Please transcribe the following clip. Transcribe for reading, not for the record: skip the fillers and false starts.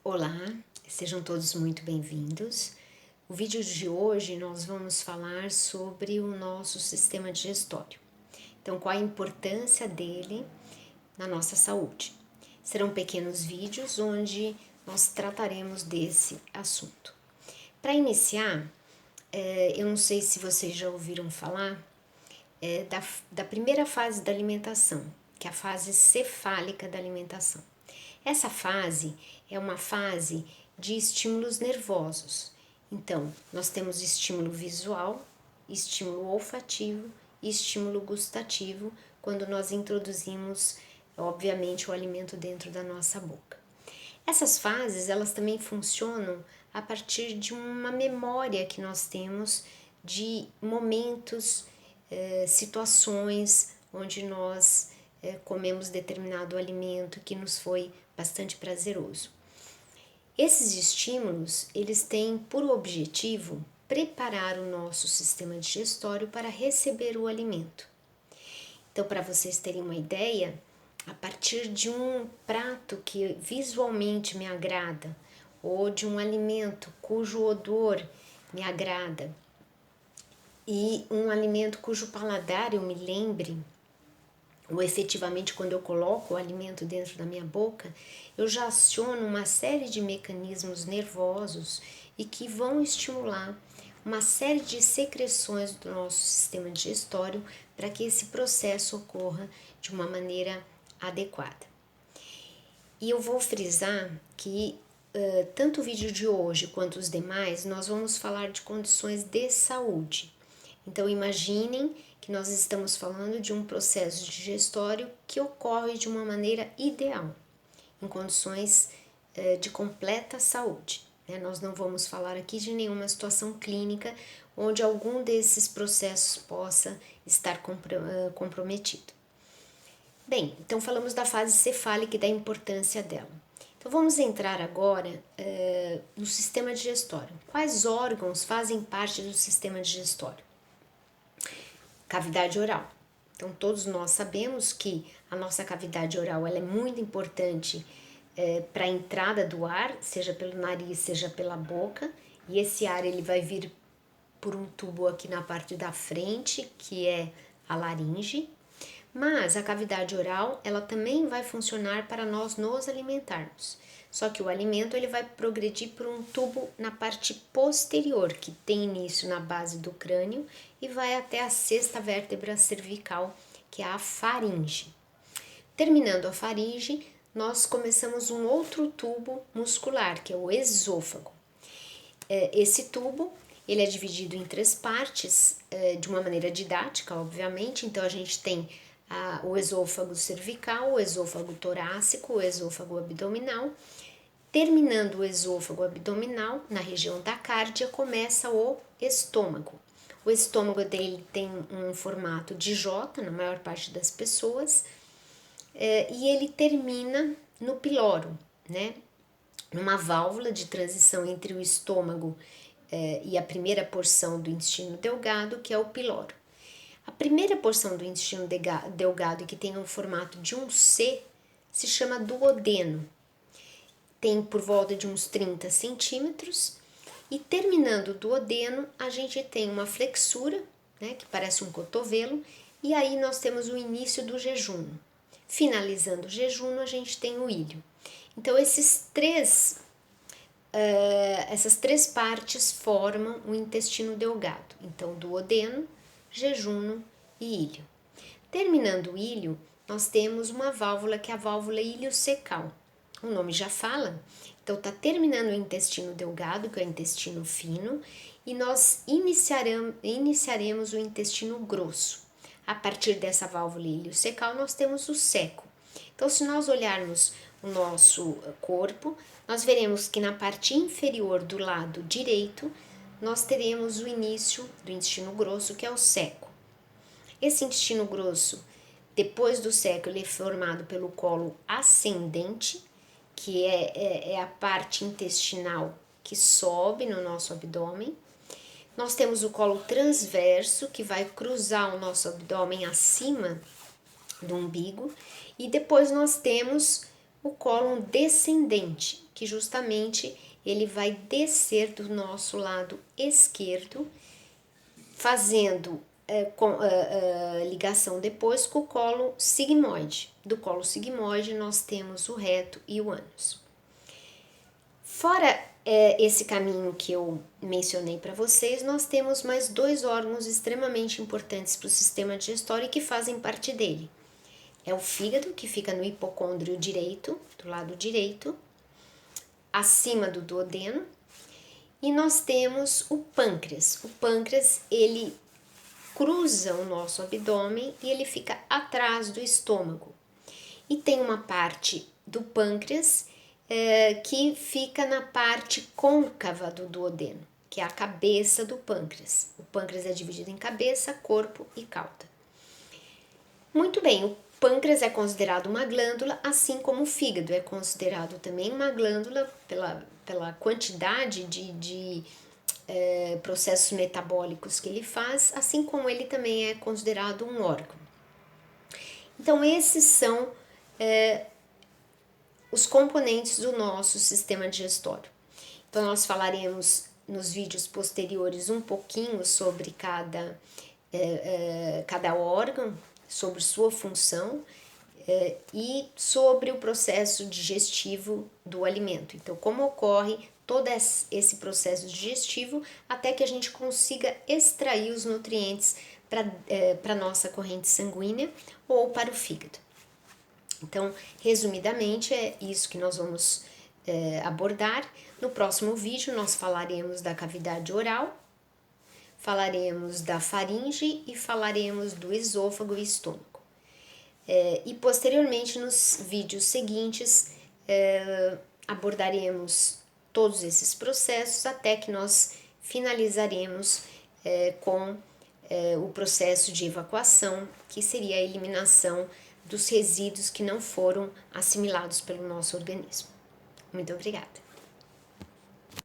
Olá, sejam todos muito bem-vindos. O vídeo de hoje nós vamos falar sobre o nosso sistema digestório. Então, qual a importância dele na nossa saúde? Serão pequenos vídeos onde nós trataremos desse assunto. Para iniciar, eu não sei se vocês já ouviram falar da primeira fase da alimentação, que é a fase cefálica da alimentação. Essa fase é uma fase de estímulos nervosos. Então, nós temos estímulo visual, estímulo olfativo e estímulo gustativo quando nós introduzimos, obviamente, o alimento dentro da nossa boca. Essas fases, elas também funcionam a partir de uma memória que nós temos de momentos, situações onde nós comemos determinado alimento que nos foi bastante prazeroso. Esses estímulos, eles têm por objetivo preparar o nosso sistema digestório para receber o alimento. Então, para vocês terem uma ideia, a partir de um prato que visualmente me agrada, ou de um alimento cujo odor me agrada, e um alimento cujo paladar eu me lembre, ou efetivamente quando eu coloco o alimento dentro da minha boca, eu já aciono uma série de mecanismos nervosos e que vão estimular uma série de secreções do nosso sistema digestório para que esse processo ocorra de uma maneira adequada. E eu vou frisar que tanto o vídeo de hoje quanto os demais, nós vamos falar de condições de saúde. Então imaginem que nós estamos falando de um processo digestório que ocorre de uma maneira ideal, em condições de completa saúde. Nós não vamos falar aqui de nenhuma situação clínica onde algum desses processos possa estar comprometido. Bem, então falamos da fase cefálica e da importância dela. Então vamos entrar agora no sistema digestório. Quais órgãos fazem parte do sistema digestório? Cavidade oral. Então todos nós sabemos que a nossa cavidade oral ela é muito importante para a entrada do ar, seja pelo nariz, seja pela boca, e esse ar ele vai vir por um tubo aqui na parte da frente, que é a laringe, mas a cavidade oral ela também vai funcionar para nós nos alimentarmos. Só que o alimento ele vai progredir por um tubo na parte posterior, que tem início na base do crânio e vai até a sexta vértebra cervical, que é a faringe. Terminando a faringe, nós começamos um outro tubo muscular, que é o esôfago. Esse tubo ele é dividido em três partes, de uma maneira didática, obviamente. Então a gente tem o esôfago cervical, o esôfago torácico, o esôfago abdominal. Terminando o esôfago abdominal, na região da cárdia, começa o estômago. O estômago dele tem um formato de J, na maior parte das pessoas, e ele termina no piloro, né? Numa válvula de transição entre o estômago e a primeira porção do intestino delgado, que é o piloro. A primeira porção do intestino delgado, que tem um formato de um C, se chama duodeno. Tem por volta de uns 30 centímetros, e terminando o duodeno, a gente tem uma flexura, né, que parece um cotovelo, e aí nós temos o início do jejum. Finalizando o jejum, a gente tem o íleo. Então, essas três partes formam o intestino delgado. Então, duodeno, jejuno e íleo. Terminando o íleo, nós temos uma válvula que é a válvula iliocecal. O nome já fala. Então, está terminando o intestino delgado, que é o intestino fino, e nós iniciaremos o intestino grosso. A partir dessa válvula iliocecal, nós temos o seco. Então, se nós olharmos o nosso corpo, nós veremos que na parte inferior do lado direito, nós teremos o início do intestino grosso, que é o seco. Esse intestino grosso, depois do seco, ele é formado pelo colo ascendente, que é a parte intestinal que sobe no nosso abdômen. Nós temos o colo transverso, que vai cruzar o nosso abdômen acima do umbigo. E depois nós temos o cólon descendente, que justamente ele vai descer do nosso lado esquerdo, fazendo ligação depois com o colo sigmoide. Do colo sigmoide nós temos o reto e o ânus. Fora esse caminho que eu mencionei para vocês, nós temos mais 2 órgãos extremamente importantes para o sistema digestório e que fazem parte dele. É o fígado, que fica no hipocôndrio direito, do lado direito, acima do duodeno, e nós temos o pâncreas. O pâncreas, ele cruza o nosso abdômen e ele fica atrás do estômago. E tem uma parte do pâncreas que fica na parte côncava do duodeno, que é a cabeça do pâncreas. O pâncreas é dividido em cabeça, corpo e cauda. Muito bem, o pâncreas é considerado uma glândula, assim como o fígado é considerado também uma glândula pela quantidade de processos metabólicos que ele faz, assim como ele também é considerado um órgão. Então, esses são os componentes do nosso sistema digestório. Então, nós falaremos nos vídeos posteriores um pouquinho sobre cada órgão, sobre sua função e sobre o processo digestivo do alimento. Então, como ocorre todo esse processo digestivo até que a gente consiga extrair os nutrientes para a nossa corrente sanguínea ou para o fígado. Então, resumidamente, é isso que nós vamos abordar. No próximo vídeo, nós falaremos da cavidade oral, falaremos da faringe e falaremos do esôfago e estômago. E posteriormente, nos vídeos seguintes, abordaremos todos esses processos até que nós finalizaremos com o processo de evacuação, que seria a eliminação dos resíduos que não foram assimilados pelo nosso organismo. Muito obrigada!